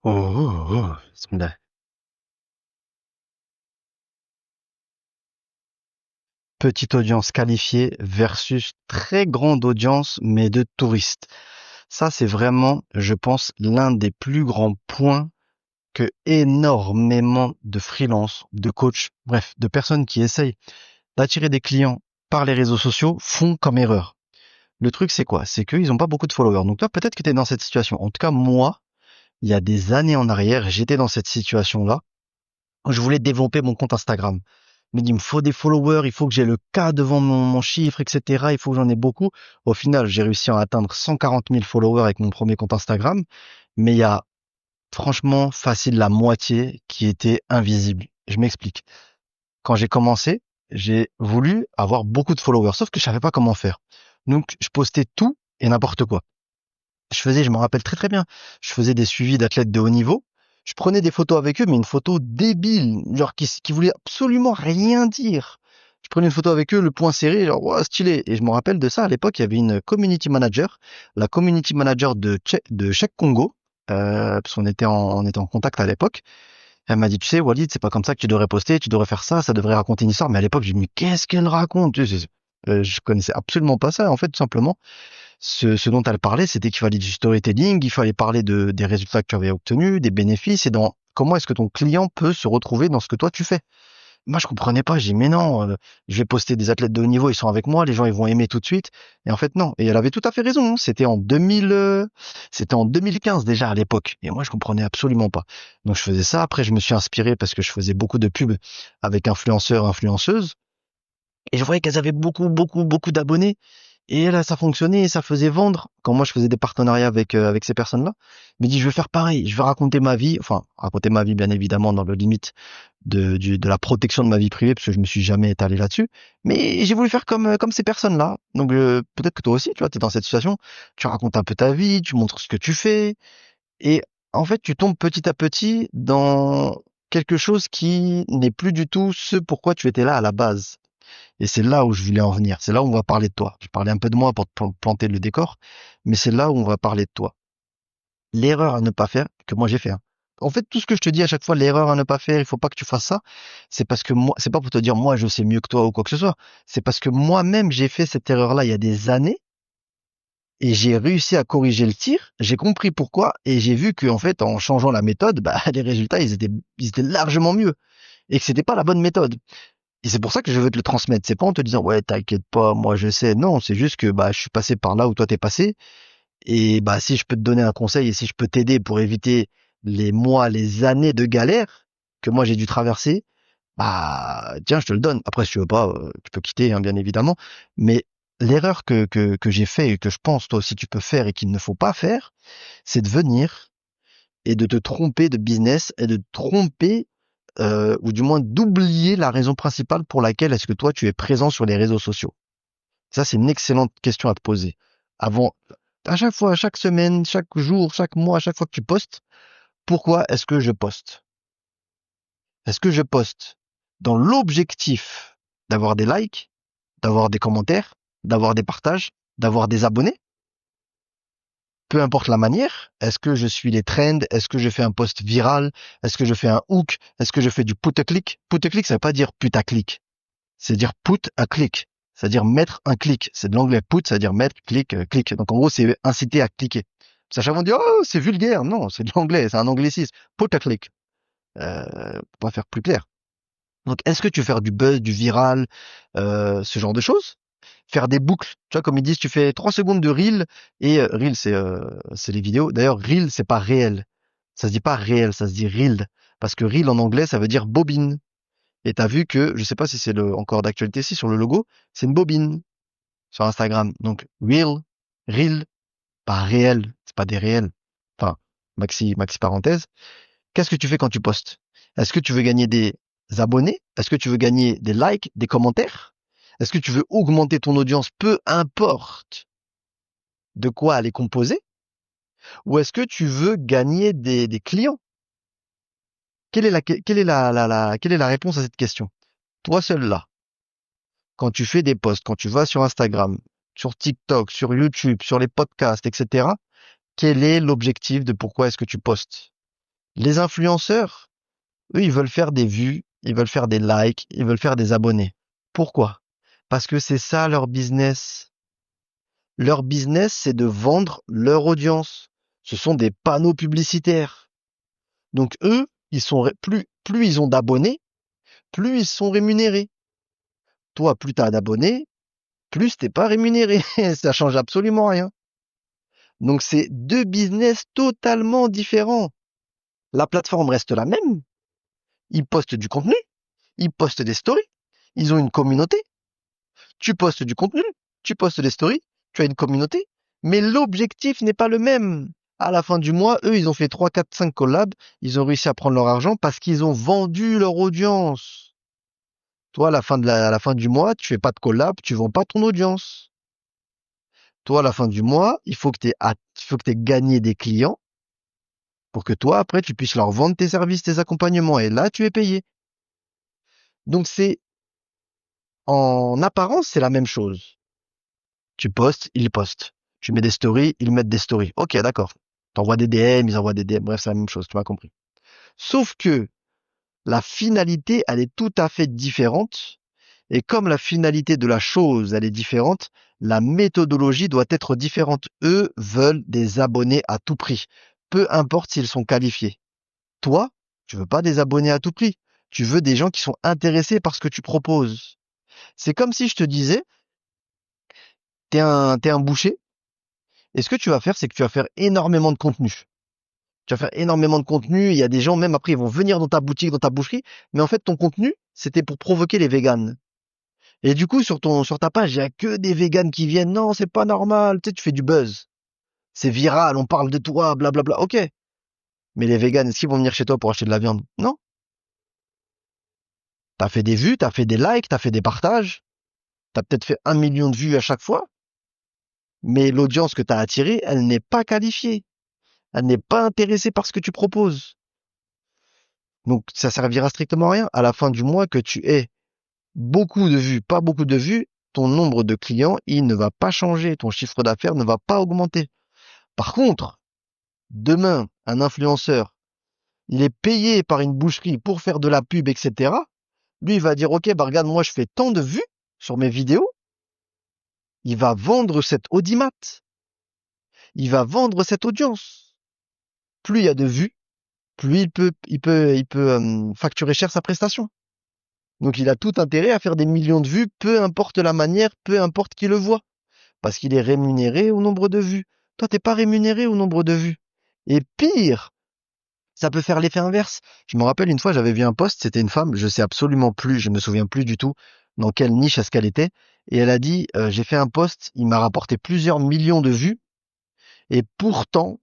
Oh, oh, oh, bismillah. Petite audience qualifiée versus très grande audience, mais de touristes. Ça, c'est vraiment, je pense, l'un des plus grands points que énormément de freelance, de coachs, bref, de personnes qui essayent d'attirer des clients par les réseaux sociaux font comme erreur. Le truc, c'est quoi? C'est qu'ils n'ont pas beaucoup de followers. Donc toi, peut-être que tu es dans cette situation. En tout cas, moi, il y a des années en arrière, j'étais dans cette situation-là. Je voulais développer mon compte Instagram. Mais il me faut des followers, il faut que j'ai le K devant mon chiffre, etc. Il faut que j'en ai beaucoup. Au final, j'ai réussi à atteindre 140 000 followers avec mon premier compte Instagram. Mais il y a franchement facile la moitié qui était invisible. Je m'explique. Quand j'ai commencé, j'ai voulu avoir beaucoup de followers, sauf que je savais pas comment faire. Donc, je postais tout et n'importe quoi. Je me rappelle très très bien, je faisais des suivis d'athlètes de haut niveau. Je prenais des photos avec eux, mais une photo débile, genre qui voulait absolument rien dire. Je prenais une photo avec eux, le poing serré, genre, ouah, stylé. Et je me rappelle de ça, à l'époque, il y avait une community manager, la community manager de Chèque Congo, parce on était en contact à l'époque. Elle m'a dit, tu sais, Walid, c'est pas comme ça que tu devrais poster, tu devrais faire ça, ça devrait raconter une histoire. Mais à l'époque, j'ai dit, mais qu'est-ce qu'elle raconte? Je connaissais absolument pas ça, en fait, tout simplement. Ce dont elle parlait, c'était qu'il fallait du storytelling, il fallait parler des résultats que tu avais obtenus, des bénéfices et dans comment est-ce que ton client peut se retrouver dans ce que toi tu fais. Moi, je comprenais pas. J'ai dit, mais non, je vais poster des athlètes de haut niveau, ils sont avec moi, les gens ils vont aimer tout de suite. Et en fait, non. Et elle avait tout à fait raison, hein. C'était en 2015 déjà à l'époque. Et moi, je comprenais absolument pas. Donc, je faisais ça. Après, je me suis inspiré parce que je faisais beaucoup de pubs avec influenceurs, influenceuses. Et je voyais qu'elles avaient beaucoup, beaucoup, beaucoup d'abonnés. Et là, ça fonctionnait et ça faisait vendre. Quand moi, je faisais des partenariats avec ces personnes-là, je me dis, je vais faire pareil. Je vais raconter ma vie. Enfin, raconter ma vie, bien évidemment, dans le limite de la protection de ma vie privée, parce que je me suis jamais étalé là-dessus. Mais j'ai voulu faire comme ces personnes-là. Donc, peut-être que toi aussi, tu vois, t'es dans cette situation. Tu racontes un peu ta vie, tu montres ce que tu fais. Et en fait, tu tombes petit à petit dans quelque chose qui n'est plus du tout ce pourquoi tu étais là à la base. Et c'est là où je voulais en venir. C'est là où on va parler de toi. Je parlais un peu de moi pour te planter le décor, mais c'est là où on va parler de toi. L'erreur à ne pas faire, que moi j'ai fait, hein. En fait, tout ce que je te dis à chaque fois, l'erreur à ne pas faire, il faut pas que tu fasses ça. C'est parce que moi, c'est pas pour te dire moi je sais mieux que toi ou quoi que ce soit. C'est parce que moi-même j'ai fait cette erreur-là il y a des années et j'ai réussi à corriger le tir. J'ai compris pourquoi et j'ai vu qu'en fait en changeant la méthode, bah, les résultats ils étaient largement mieux et que c'était pas la bonne méthode. Et c'est pour ça que je veux te le transmettre. C'est pas en te disant, ouais, t'inquiète pas, moi je sais. Non, c'est juste que bah, je suis passé par là où toi t'es passé. Et bah, si je peux te donner un conseil et si je peux t'aider pour éviter les mois, les années de galère que moi j'ai dû traverser, bah, tiens, je te le donne. Après, si tu veux pas, tu peux quitter, hein, bien évidemment. Mais l'erreur que j'ai fait et que je pense toi aussi tu peux faire et qu'il ne faut pas faire, c'est de venir et de te tromper de business et de te tromper ou du moins d'oublier la raison principale pour laquelle est-ce que toi tu es présent sur les réseaux sociaux. Ça, c'est une excellente question à te poser. Avant, à chaque fois, chaque semaine, chaque jour, chaque mois, à chaque fois que tu postes, pourquoi est-ce que je poste? Est-ce que je poste dans l'objectif d'avoir des likes, d'avoir des commentaires, d'avoir des partages, d'avoir des abonnés? Peu importe la manière, est-ce que je suis les trends? Est-ce que je fais un post viral? Est-ce que je fais un hook? Est-ce que je fais du put-a-click? Put-a-click, ça veut pas dire putaclic. C'est dire put a click. C'est-à-dire mettre un clic. C'est de l'anglais put, c'est-à-dire mettre, clic, clic. Donc en gros, c'est inciter à cliquer. Ça, chaque fois, on dit, oh, c'est vulgaire. Non, c'est de l'anglais, c'est un anglicisme. Put a click. Pour pas faire plus clair. Donc, est-ce que tu veux faire du buzz, du viral, ce genre de choses? Faire des boucles. Tu vois, comme ils disent, tu fais 3 secondes de reel et reel, c'est les vidéos. D'ailleurs, reel, c'est pas réel. Ça se dit pas réel, ça se dit reel. Parce que reel en anglais, ça veut dire bobine. Et t'as vu que, je sais pas si c'est encore d'actualité, si sur le logo, c'est une bobine sur Instagram. Donc, reel, pas réel, c'est pas des réels. Enfin, maxi parenthèse. Qu'est-ce que tu fais quand tu postes? Est-ce que tu veux gagner des abonnés? Est-ce que tu veux gagner des likes, des commentaires? Est-ce que tu veux augmenter ton audience, peu importe de quoi elle est composée? Ou est-ce que tu veux gagner des clients? Quelle est la réponse à cette question? Toi seul là. Quand tu fais des posts, quand tu vas sur Instagram, sur TikTok, sur YouTube, sur les podcasts, etc., quel est l'objectif de pourquoi est-ce que tu postes? Les influenceurs, eux, ils veulent faire des vues, ils veulent faire des likes, ils veulent faire des abonnés. Pourquoi? Parce que c'est ça leur business. Leur business, c'est de vendre leur audience. Ce sont des panneaux publicitaires. Donc eux, plus ils ont d'abonnés, plus ils sont rémunérés. Toi, plus t'as d'abonnés, plus t'es pas rémunéré. Ça change absolument rien. Donc c'est deux business totalement différents. La plateforme reste la même. Ils postent du contenu, ils postent des stories, ils ont une communauté. Tu postes du contenu, tu postes des stories, tu as une communauté, mais l'objectif n'est pas le même. À la fin du mois, eux, ils ont fait 3, 4, 5 collabs, ils ont réussi à prendre leur argent parce qu'ils ont vendu leur audience. Toi, à la fin du mois, tu fais pas de collab, tu vends pas ton audience. Toi, à la fin du mois, il faut que t'aies gagné des clients pour que toi, après, tu puisses leur vendre tes services, tes accompagnements. Et là, tu es payé. Donc, en apparence, c'est la même chose. Tu postes, ils postent. Tu mets des stories, ils mettent des stories. Ok, d'accord. T'envoies des DM, ils envoient des DM. Bref, c'est la même chose, tu m'as compris. Sauf que la finalité, elle est tout à fait différente. Et comme la finalité de la chose, elle est différente, la méthodologie doit être différente. Eux veulent des abonnés à tout prix. Peu importe s'ils sont qualifiés. Toi, tu veux pas des abonnés à tout prix. Tu veux des gens qui sont intéressés par ce que tu proposes. C'est comme si je te disais, t'es un boucher. Et ce que tu vas faire, c'est que tu vas faire énormément de contenu. Tu vas faire énormément de contenu. Il y a des gens, même après, ils vont venir dans ta boutique, dans ta boucherie. Mais en fait, ton contenu, c'était pour provoquer les véganes. Et du coup, sur ta page, il y a que des véganes qui viennent. Non, c'est pas normal. Tu sais, tu fais du buzz. C'est viral. On parle de toi, blablabla. Ok. Mais les véganes, est-ce qu'ils vont venir chez toi pour acheter de la viande? Non. T'as fait des vues, t'as fait des likes, t'as fait des partages. T'as peut-être fait 1 million de vues à chaque fois. Mais l'audience que t'as attirée, elle n'est pas qualifiée. Elle n'est pas intéressée par ce que tu proposes. Donc, ça servira strictement à rien. À la fin du mois, que tu aies beaucoup de vues, pas beaucoup de vues, ton nombre de clients, il ne va pas changer. Ton chiffre d'affaires ne va pas augmenter. Par contre, demain, un influenceur, il est payé par une boucherie pour faire de la pub, etc. Lui, il va dire, OK, bah, regarde, moi, je fais tant de vues sur mes vidéos. Il va vendre cette audimat. Il va vendre cette audience. Plus il y a de vues, plus il peut facturer cher sa prestation. Donc il a tout intérêt à faire des millions de vues, peu importe la manière, peu importe qui le voit. Parce qu'il est rémunéré au nombre de vues. Toi, t'es pas rémunéré au nombre de vues. Et pire, ça peut faire l'effet inverse. Je me rappelle une fois, j'avais vu un post, c'était une femme, je sais absolument plus, je me souviens plus du tout dans quelle niche est-ce qu'elle était. Et elle a dit, j'ai fait un post, il m'a rapporté plusieurs millions de vues, et pourtant,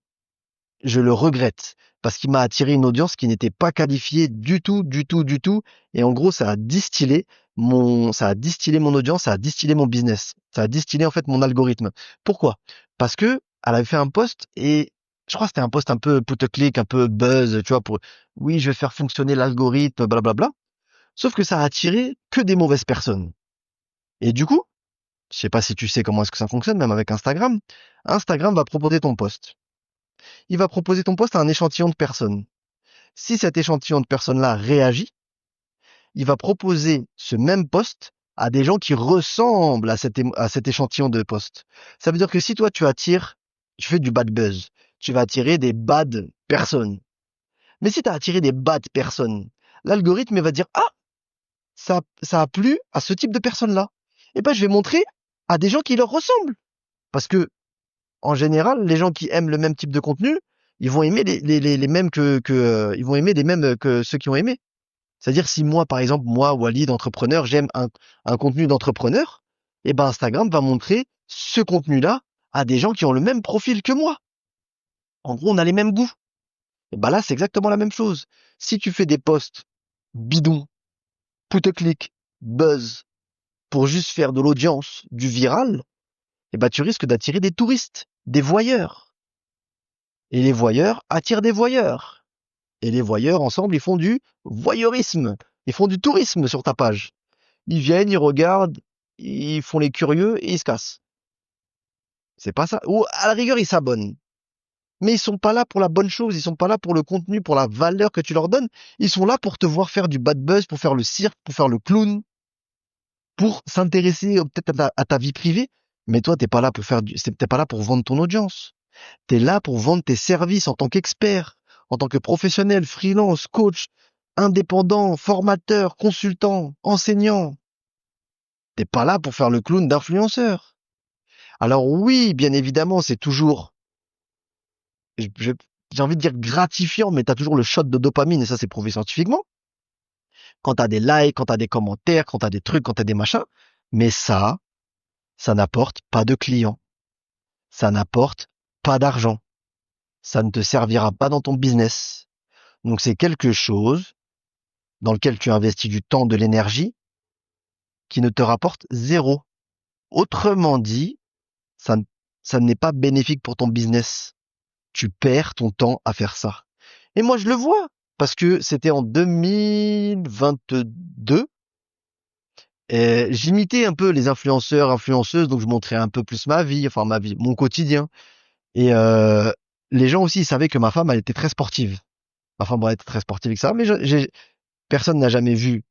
je le regrette parce qu'il m'a attiré une audience qui n'était pas qualifiée du tout, du tout, du tout. Et en gros, ça a distillé mon audience, ça a distillé mon business, ça a distillé en fait mon algorithme. Pourquoi? Parce que elle avait fait un post et je crois que c'était un post un peu putaclic, un peu buzz, tu vois, pour oui, je vais faire fonctionner l'algorithme, blablabla. Sauf que ça a attiré que des mauvaises personnes. Et du coup, je sais pas si tu sais comment est-ce que ça fonctionne, même avec Instagram. Instagram va proposer ton post. Il va proposer ton post à un échantillon de personnes. Si cet échantillon de personnes-là réagit, il va proposer ce même post à des gens qui ressemblent à cet échantillon de post. Ça veut dire que si toi tu fais du bad buzz, tu vas attirer des bad personnes. Mais si tu as attiré des bad personnes, l'algorithme va dire ah, ça a plu à ce type de personnes-là. Et ben je vais montrer à des gens qui leur ressemblent. Parce que en général, les gens qui aiment le même type de contenu, ils vont aimer les mêmes ils vont aimer les mêmes que ceux qui ont aimé. C'est-à-dire si moi, par exemple, moi, Walid, entrepreneur, j'aime un contenu d'entrepreneur, et ben Instagram va montrer ce contenu-là à des gens qui ont le même profil que moi. En gros, on a les mêmes goûts. Et ben là, c'est exactement la même chose. Si tu fais des posts bidons, putaclic, buzz, pour juste faire de l'audience, du viral, et ben tu risques d'attirer des touristes, des voyeurs. Et les voyeurs attirent des voyeurs. Et les voyeurs, ensemble, ils font du voyeurisme. Ils font du tourisme sur ta page. Ils viennent, ils regardent, ils font les curieux et ils se cassent. C'est pas ça. Ou à la rigueur, ils s'abonnent. Mais ils sont pas là pour la bonne chose, ils sont pas là pour le contenu, pour la valeur que tu leur donnes. Ils sont là pour te voir faire du bad buzz, pour faire le cirque, pour faire le clown, pour s'intéresser peut-être à ta vie privée. Mais toi, t'es pas là pour vendre ton audience. T'es là pour vendre tes services en tant qu'expert, en tant que professionnel, freelance, coach, indépendant, formateur, consultant, enseignant. T'es pas là pour faire le clown d'influenceur. Alors oui, bien évidemment, c'est toujours, je- je- j'ai envie de dire gratifiant, mais t'as toujours le shot de dopamine, et ça c'est prouvé scientifiquement. Quand t'as des likes, quand t'as des commentaires, quand t'as des trucs, quand t'as des machins. Mais ça n'apporte pas de clients. Ça n'apporte pas d'argent. Ça ne te servira pas dans ton business. Donc c'est quelque chose dans lequel tu investis du temps, de l'énergie, qui ne te rapporte zéro. Autrement dit, ça, ça n'est pas bénéfique pour ton business. Tu perds ton temps à faire ça. Et moi, je le vois, parce que c'était en 2022, et j'imitais un peu les influenceurs, influenceuses, donc je montrais un peu plus ma vie, enfin ma vie, mon quotidien. Et les gens aussi ils savaient que ma femme, elle était très sportive. Ma femme, elle était très sportive avec ça, mais personne n'a jamais vu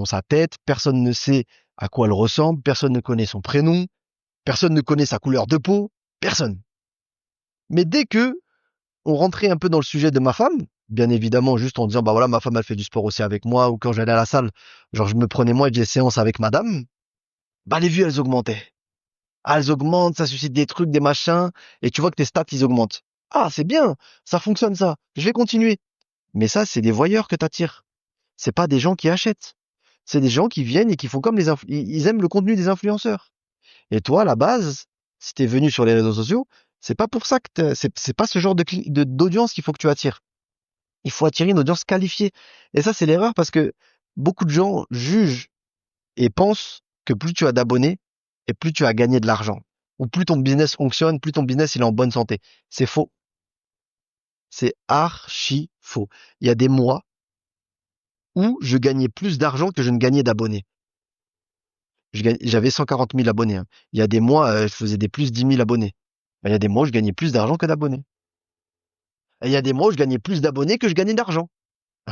sa tête, personne ne sait à quoi elle ressemble, personne ne connaît son prénom, personne ne connaît sa couleur de peau, personne. Mais dès que on rentrait un peu dans le sujet de ma femme, bien évidemment, juste en disant, bah voilà, ma femme, elle fait du sport aussi avec moi, ou quand j'allais à la salle, genre je me prenais moi et j'ai séance avec madame, bah les vues, elles augmentaient. Ah, elles augmentent, ça suscite des trucs, des machins, et tu vois que tes stats, ils augmentent. Ah, c'est bien, ça fonctionne ça, je vais continuer. Mais ça, c'est des voyeurs que t'attires. C'est pas des gens qui achètent. C'est des gens qui viennent et qui font comme ils aiment le contenu des influenceurs. Et toi, à la base, si t'es venu sur les réseaux sociaux, c'est pas pour ça que c'est pas ce genre d'audience qu'il faut que tu attires. Il faut attirer une audience qualifiée. Et ça, c'est l'erreur parce que beaucoup de gens jugent et pensent que plus tu as d'abonnés et plus tu as gagné de l'argent. Ou plus ton business fonctionne, plus ton business il est en bonne santé. C'est faux. C'est archi faux. Il y a des mois où je gagnais plus d'argent que je ne gagnais d'abonnés. J'avais 140 000 abonnés, hein. Il y a des mois, je faisais des plus 10 000 abonnés. Il y a des mois où je gagnais plus d'argent que d'abonnés. Et il y a des mois où je gagnais plus d'abonnés que je gagnais d'argent.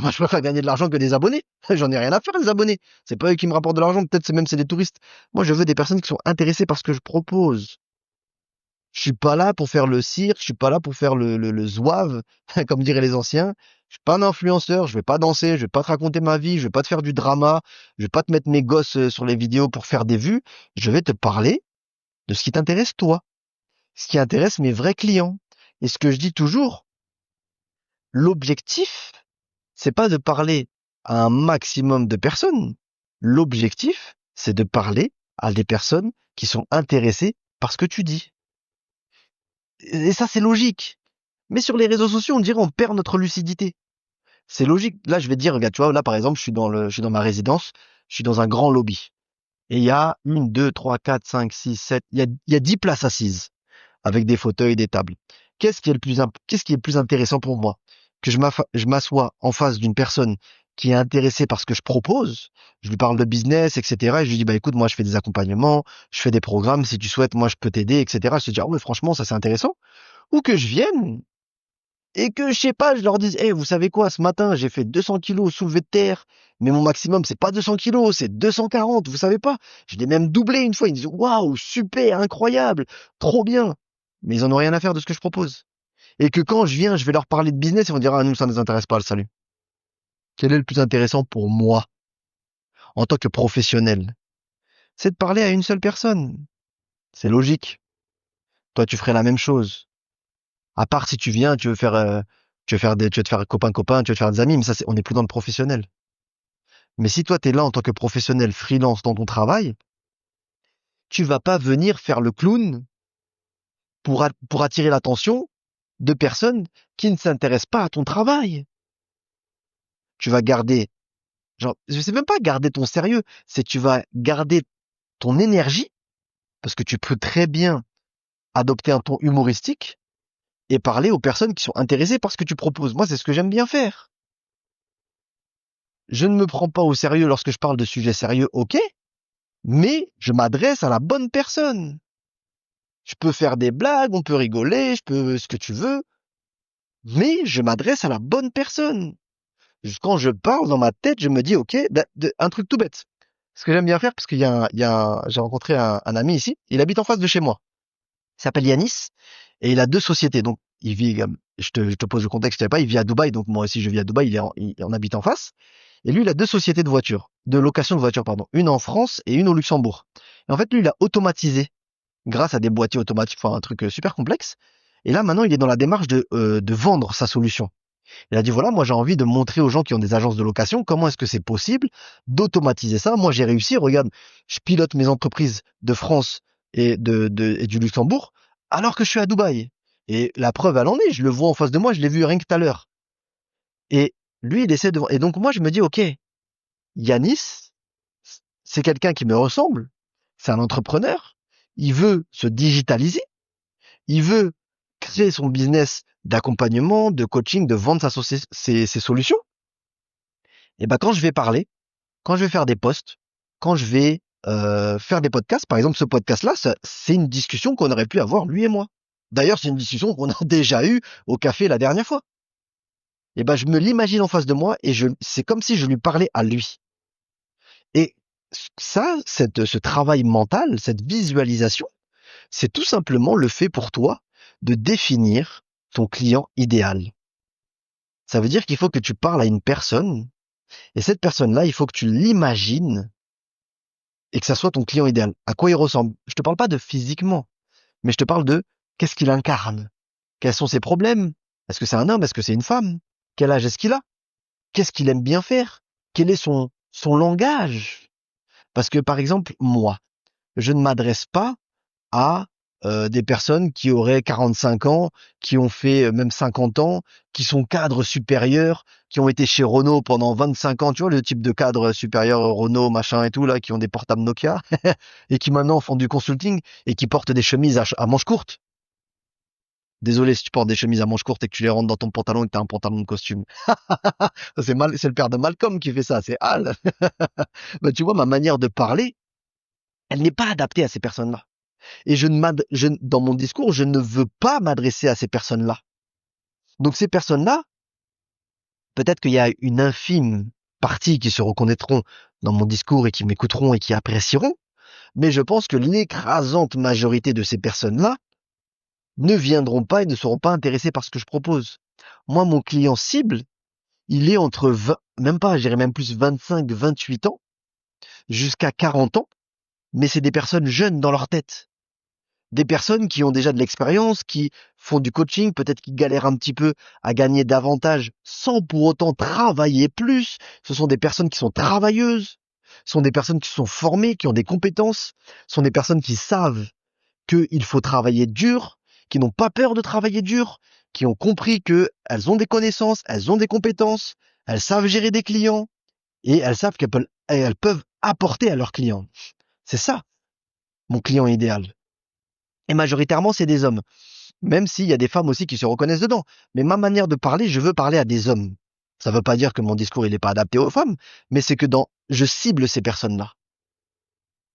Moi, je préfère gagner de l'argent que des abonnés. J'en ai rien à faire, des abonnés. C'est pas eux qui me rapportent de l'argent. Peut-être c'est des touristes. Moi, je veux des personnes qui sont intéressées par ce que je propose. Je suis pas là pour faire le cirque. Je suis pas là pour faire le zouave, comme diraient les anciens. Je suis pas un influenceur. Je vais pas danser. Je vais pas te raconter ma vie. Je vais pas te faire du drama. Je vais pas te mettre mes gosses sur les vidéos pour faire des vues. Je vais te parler de ce qui t'intéresse toi. Ce qui intéresse mes vrais clients. Et ce que je dis toujours, l'objectif, c'est pas de parler à un maximum de personnes. L'objectif, c'est de parler à des personnes qui sont intéressées par ce que tu dis. Et ça, c'est logique. Mais sur les réseaux sociaux, on dirait on perd notre lucidité. C'est logique. Là, je vais te dire, regarde, tu vois, là, par exemple, je suis dans ma résidence, je suis dans un grand lobby. Et il y a une, deux, trois, quatre, cinq, six, sept, il y a 10 places assises, avec des fauteuils, des tables. Qu'est-ce qui est le plus intéressant pour moi? Que je m'assois en face d'une personne qui est intéressée par ce que je propose, je lui parle de business, etc. Et je lui dis, bah écoute, moi je fais des accompagnements, je fais des programmes, si tu souhaites, moi je peux t'aider, etc. Je te dis, ah ouais, franchement, ça c'est intéressant. Ou que je vienne et que, je sais pas, je leur dise, eh, vous savez quoi, ce matin, j'ai fait 200 kilos soulevé de terre, mais mon maximum, c'est pas 200 kilos, c'est 240, vous savez pas. Je l'ai même doublé une fois. Ils me disent, waouh, super, incroyable, trop bien. Mais ils en ont rien à faire de ce que je propose. Et que quand je viens, je vais leur parler de business, ils vont dire, ah, nous, ça ne nous intéresse pas, le salut. Quel est le plus intéressant pour moi, en tant que professionnel? C'est de parler à une seule personne. C'est logique. Toi, tu ferais la même chose. À part si tu viens, tu veux te faire copain-copain, tu veux te faire des amis, mais ça, on n'est plus dans le professionnel. Mais si toi, t'es là en tant que professionnel freelance dans ton travail, tu vas pas venir faire le clown pour attirer l'attention de personnes qui ne s'intéressent pas à ton travail. Tu vas garder, genre, je sais même pas garder ton sérieux, c'est tu vas garder ton énergie, parce que tu peux très bien adopter un ton humoristique et parler aux personnes qui sont intéressées par ce que tu proposes. Moi, c'est ce que j'aime bien faire. Je ne me prends pas au sérieux lorsque je parle de sujets sérieux, ok, mais je m'adresse à la bonne personne. Je peux faire des blagues, on peut rigoler, je peux ce que tu veux, mais je m'adresse à la bonne personne. Quand je parle dans ma tête, je me dis, OK, un truc tout bête. Ce que j'aime bien faire, parce j'ai rencontré un ami ici, il habite en face de chez moi. Il s'appelle Yanis, et il a deux sociétés. Donc, il vit, je te pose le contexte, je savais pas, il vit à Dubaï, donc moi aussi je vis à Dubaï, il en habite en face. Et lui, il a deux sociétés de voitures, de location de voitures, pardon. Une en France et une au Luxembourg. Et en fait, lui, il a automatisé, grâce à des boîtiers automatiques, enfin un truc super complexe. Et là, maintenant, il est dans la démarche de vendre sa solution. Il a dit, voilà, moi j'ai envie de montrer aux gens qui ont des agences de location comment est-ce que c'est possible d'automatiser ça. Moi j'ai réussi, regarde, je pilote mes entreprises de France et du Luxembourg alors que je suis à Dubaï. Et la preuve, elle en est, je le vois en face de moi, je l'ai vu rien que tout à l'heure. Et lui, il essaie de... Et donc moi je me dis, ok, Yanis, c'est quelqu'un qui me ressemble, c'est un entrepreneur, il veut se digitaliser, il veut créer son business d'accompagnement, de coaching, de vendre ses solutions. Et ben quand je vais parler, quand je vais faire des posts, quand je vais faire des podcasts, par exemple ce podcast-là, c'est une discussion qu'on aurait pu avoir lui et moi. D'ailleurs, c'est une discussion qu'on a déjà eue au café la dernière fois. Et ben je me l'imagine en face de moi et c'est comme si je lui parlais à lui. Et ça, ce travail mental, cette visualisation, c'est tout simplement le fait pour toi de définir ton client idéal. Ça veut dire qu'il faut que tu parles à une personne et cette personne-là, il faut que tu l'imagines et que ça soit ton client idéal. À quoi il ressemble? Je te parle pas de physiquement, mais je te parle de qu'est-ce qu'il incarne. Quels sont ses problèmes? Est-ce que c'est un homme? Est-ce que c'est une femme? Quel âge est-ce qu'il a? Qu'est-ce qu'il aime bien faire? Quel est son langage? Parce que, par exemple, moi, je ne m'adresse pas à des personnes qui auraient 45 ans, qui ont fait même 50 ans, qui sont cadres supérieurs, qui ont été chez Renault pendant 25 ans, tu vois, le type de cadre supérieur Renault, machin et tout, là, qui ont des portables Nokia, et qui maintenant font du consulting, et qui portent des chemises à manches courtes. Désolé si tu portes des chemises à manches courtes et que tu les rentres dans ton pantalon et que tu as un pantalon de costume. C'est le père de Malcolm qui fait ça, c'est Hal. Bah, tu vois, ma manière de parler, elle n'est pas adaptée à ces personnes-là. Et dans mon discours, je ne veux pas m'adresser à ces personnes-là. Donc ces personnes-là, peut-être qu'il y a une infime partie qui se reconnaîtront dans mon discours et qui m'écouteront et qui apprécieront, mais je pense que l'écrasante majorité de ces personnes-là ne viendront pas et ne seront pas intéressées par ce que je propose. Moi, mon client cible, il est entre 20, même pas, je dirais même plus 25, 28 ans, jusqu'à 40 ans, mais c'est des personnes jeunes dans leur tête. Des personnes qui ont déjà de l'expérience, qui font du coaching, peut-être qui galèrent un petit peu à gagner davantage sans pour autant travailler plus. Ce sont des personnes qui sont travailleuses, ce sont des personnes qui sont formées, qui ont des compétences, ce sont des personnes qui savent qu'il faut travailler dur, qui n'ont pas peur de travailler dur, qui ont compris qu'elles ont des connaissances, elles ont des compétences, elles savent gérer des clients et elles savent elles peuvent apporter à leurs clients. C'est ça, mon client idéal. Et majoritairement, c'est des hommes. Même s'il y a des femmes aussi qui se reconnaissent dedans. Mais ma manière de parler, je veux parler à des hommes. Ça ne veut pas dire que mon discours il n'est pas adapté aux femmes, mais c'est que je cible ces personnes-là.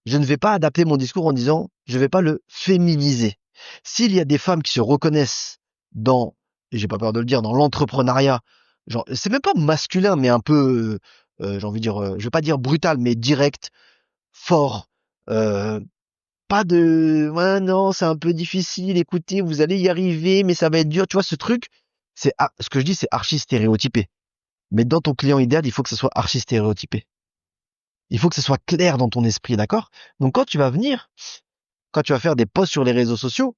Je ne vais pas adapter mon discours en disant, je ne vais pas le féminiser. S'il y a des femmes qui se reconnaissent et j'ai pas peur de le dire, dans l'entrepreneuriat, genre, c'est même pas masculin, mais un peu, j'ai envie de dire, je vais pas dire brutal, mais direct, fort, euh, pas de ouais non, c'est un peu difficile, écoutez, vous allez y arriver, mais ça va être dur, tu vois ce truc, ce que je dis c'est archi stéréotypé. Mais dans ton client idéal, il faut que ce soit archi stéréotypé. Il faut que ce soit clair dans ton esprit, d'accord? Donc quand tu vas faire des posts sur les réseaux sociaux,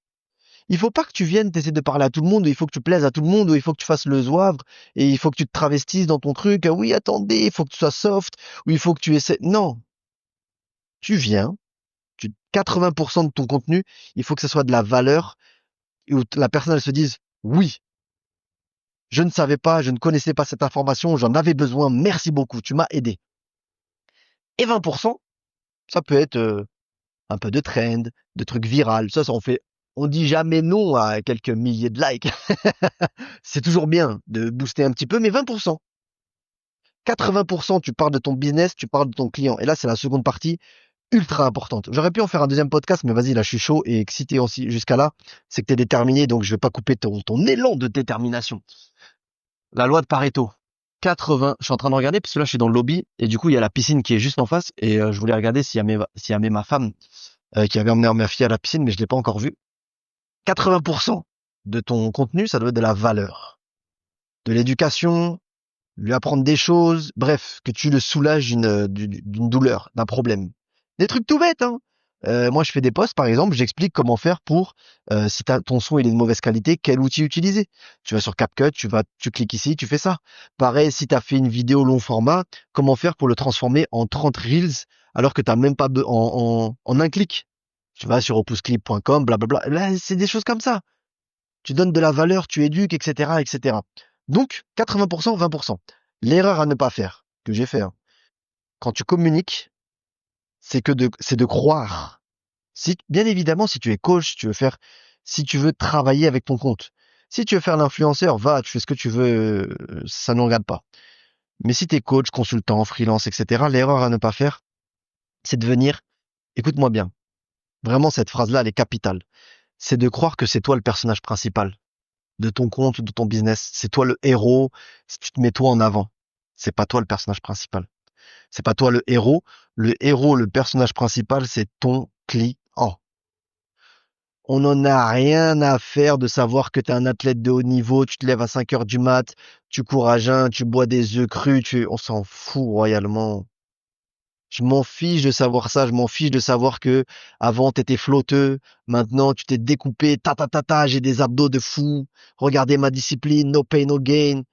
il faut pas que tu viennes t'essayer de parler à tout le monde, ou il faut que tu plaises à tout le monde, ou il faut que tu fasses le zouavre, et il faut que tu te travestisses dans ton truc. Ah oui, attendez, il faut que tu sois soft, ou il faut que tu essaies. Non, tu viens, 80% de ton contenu, il faut que ce soit de la valeur et où la personne elle se dise oui, je ne savais pas, je ne connaissais pas cette information, j'en avais besoin, merci beaucoup, tu m'as aidé. Et 20%, ça peut être un peu de trend, de trucs virales, ça on dit jamais non à quelques milliers de likes. C'est toujours bien de booster un petit peu, mais 20%. 80%, tu parles de ton business, tu parles de ton client. Et là, c'est la seconde partie. ultra importante. J'aurais pu en faire un deuxième podcast, mais vas-y, là, je suis chaud et excité aussi jusqu'à là. C'est que t'es déterminé, donc je vais pas couper ton élan de détermination. La loi de Pareto. 80, je suis en train de regarder parce que là, je suis dans le lobby et du coup, il y a la piscine qui est juste en face et je voulais regarder s'il y a ma femme qui avait emmené ma fille à la piscine, mais je l'ai pas encore vue. 80% de ton contenu, ça doit être de la valeur, de l'éducation, lui apprendre des choses, bref, que tu le soulages d'une douleur, d'un problème. Des trucs tout bêtes, hein. Moi, je fais des posts, par exemple, j'explique comment faire pour, si ton son il est de mauvaise qualité, quel outil utiliser. Tu vas sur CapCut, tu cliques ici, tu fais ça. Pareil, si tu as fait une vidéo long format, comment faire pour le transformer en 30 reels alors que tu même pas en un clic. Tu vas sur opusclip.com, blablabla. Là, c'est des choses comme ça. Tu donnes de la valeur, tu éduques, etc., etc. Donc, 80%, 20%. L'erreur à ne pas faire, que j'ai fait, hein. Quand tu communiques, c'est de croire. Si, bien évidemment, si tu es coach, si tu veux travailler avec ton compte. Si tu veux faire l'influenceur, va, tu fais ce que tu veux, ça ne regarde pas. Mais si tu es coach, consultant, freelance, etc., l'erreur à ne pas faire, c'est de venir, écoute-moi bien. Vraiment, cette phrase-là, elle est capitale. C'est de croire que c'est toi le personnage principal de ton compte ou de ton business. C'est toi le héros, si tu te mets toi en avant. C'est pas toi le personnage principal. C'est pas toi le héros. Le héros, le personnage principal, c'est ton client. On n'en a rien à faire de savoir que tu es un athlète de haut niveau, tu te lèves à 5 heures du mat, tu cours à jeun, tu bois des œufs crus, on s'en fout royalement. Je m'en fiche de savoir ça, je m'en fiche de savoir que avant t'étais flotteux, maintenant tu t'es découpé, j'ai des abdos de fou. Regardez ma discipline, no pain, no gain.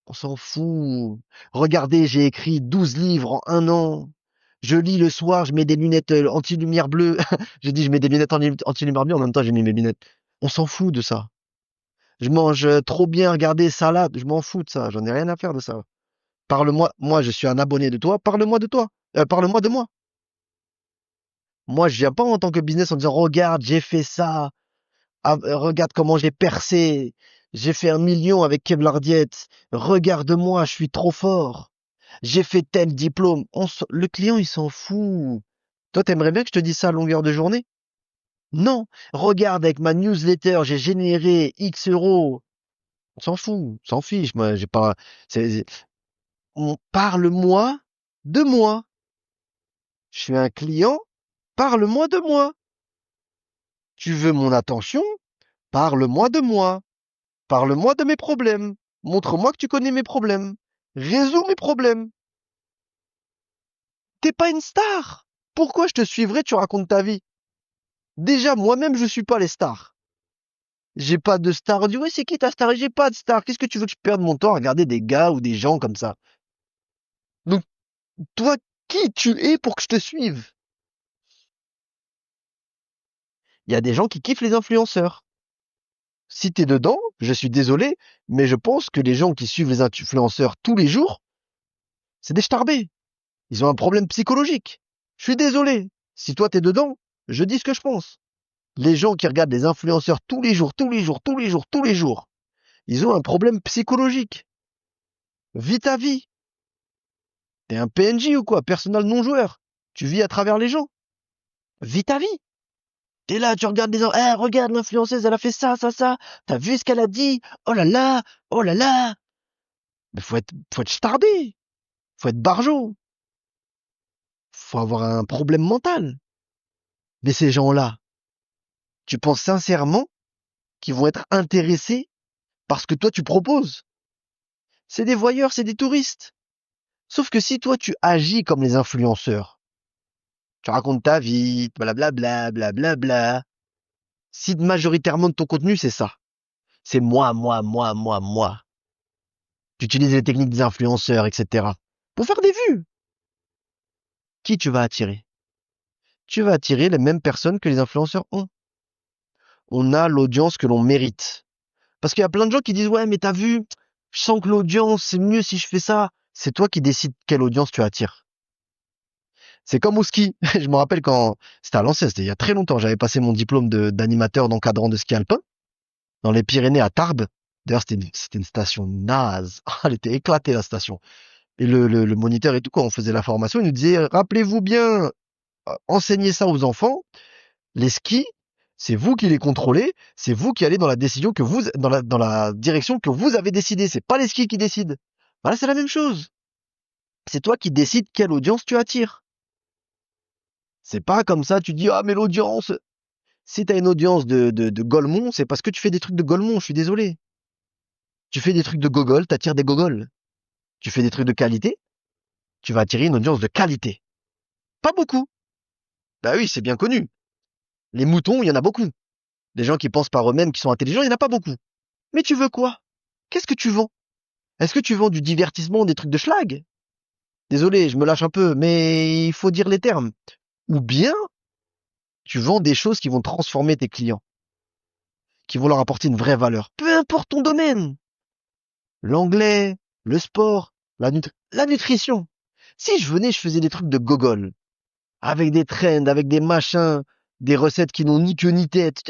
On s'en fout. Regardez, j'ai écrit 12 livres en un an. Je lis le soir, je mets des lunettes anti-lumière bleue. J'ai dit je mets des lunettes anti-lumière bleue, en même temps j'ai mis mes lunettes. On s'en fout de ça. Je mange trop bien, regardez, salade, je m'en fous de ça, j'en ai rien à faire de ça. Parle-moi, moi je suis un abonné de toi, parle-moi de toi. Parle-moi de moi. Moi, je viens pas en tant que business en disant, regarde, j'ai fait ça. Ah, regarde comment j'ai percé. J'ai fait 1 million avec Kevlar Diet. Regarde-moi, je suis trop fort. J'ai fait tel diplôme. Le client, il s'en fout. Toi, t'aimerais bien que je te dise ça à longueur de journée? Non. Regarde, avec ma newsletter, j'ai généré X euros. On s'en fout, on s'en fiche. Moi, j'ai pas. c'est- Parle-moi de moi. Je suis un client. Parle-moi de moi. Tu veux mon attention? Parle-moi de moi. Parle-moi de mes problèmes. Montre-moi que tu connais mes problèmes. Résous mes problèmes. T'es pas une star. Pourquoi je te suivrais, tu racontes ta vie? Déjà, moi-même, je suis pas les stars. J'ai pas de star. On dit, ouais, c'est qui ta star? J'ai pas de star. Qu'est-ce que tu veux que je perde mon temps à regarder des gars ou des gens comme ça? Donc, toi, qui tu es pour que je te suive? Il y a des gens qui kiffent les influenceurs. Si t'es dedans, je suis désolé, mais je pense que les gens qui suivent les influenceurs tous les jours, c'est des starbés. Ils ont un problème psychologique. Je suis désolé. Si toi t'es dedans, je dis ce que je pense. Les gens qui regardent les influenceurs tous les jours, tous les jours, tous les jours, tous les jours, ils ont un problème psychologique. Vis ta vie. T'es un PNJ ou quoi? Personnel non joueur. Tu vis à travers les gens. Vis ta vie. T'es là, tu regardes les gens. Eh, regarde l'influenceuse, elle a fait ça, ça, ça. T'as vu ce qu'elle a dit? Oh là là, oh là là. Mais faut être starbé. Faut être barjot. Faut avoir un problème mental. Mais ces gens-là, tu penses sincèrement qu'ils vont être intéressés par ce que toi tu proposes? C'est des voyeurs, c'est des touristes. Sauf que si toi tu agis comme les influenceurs, tu racontes ta vie, blablabla, blablabla. Si majoritairement de ton contenu c'est ça, c'est moi, moi, moi, moi, moi. Tu utilises les techniques des influenceurs, etc. Pour faire des vues. Qui tu vas attirer? Tu vas attirer les mêmes personnes que les influenceurs ont. On a l'audience que l'on mérite. Parce qu'il y a plein de gens qui disent, ouais, mais t'as vu, je sens que l'audience, c'est mieux si je fais ça. C'est toi qui décides quelle audience tu attires. C'est comme au ski. Je me rappelle quand c'était à l'ancienne, c'était il y a très longtemps. J'avais passé mon diplôme d'animateur d'encadrant de ski alpin dans les Pyrénées à Tarbes. D'ailleurs, c'était une station naze. Elle était éclatée, la station. Et le moniteur et tout, quand on faisait la formation, il nous disait, rappelez-vous bien, enseignez ça aux enfants. Les skis, c'est vous qui les contrôlez, c'est vous qui allez dans la décision que vous, dans la direction que vous avez décidé. C'est pas les skis qui décident. Voilà, c'est la même chose. C'est toi qui décides quelle audience tu attires. C'est pas comme ça, tu dis, ah, mais l'audience, si t'as une audience de Golemont, c'est parce que tu fais des trucs de Golemont, je suis désolé. Tu fais des trucs de gogol, t'attires des gogols. Tu fais des trucs de qualité, tu vas attirer une audience de qualité. Pas beaucoup. Bah oui, c'est bien connu. Les moutons, il y en a beaucoup. Des gens qui pensent par eux-mêmes, qui sont intelligents, il y en a pas beaucoup. Mais tu veux quoi? Qu'est-ce que tu vends? Est-ce que tu vends du divertissement, des trucs de schlag? Désolé, je me lâche un peu, mais il faut dire les termes. Ou bien, tu vends des choses qui vont transformer tes clients, qui vont leur apporter une vraie valeur. Peu importe ton domaine. L'anglais, le sport, la nutrition. Si je venais, je faisais des trucs de gogol, avec des trends, avec des machins, des recettes qui n'ont ni queue ni tête,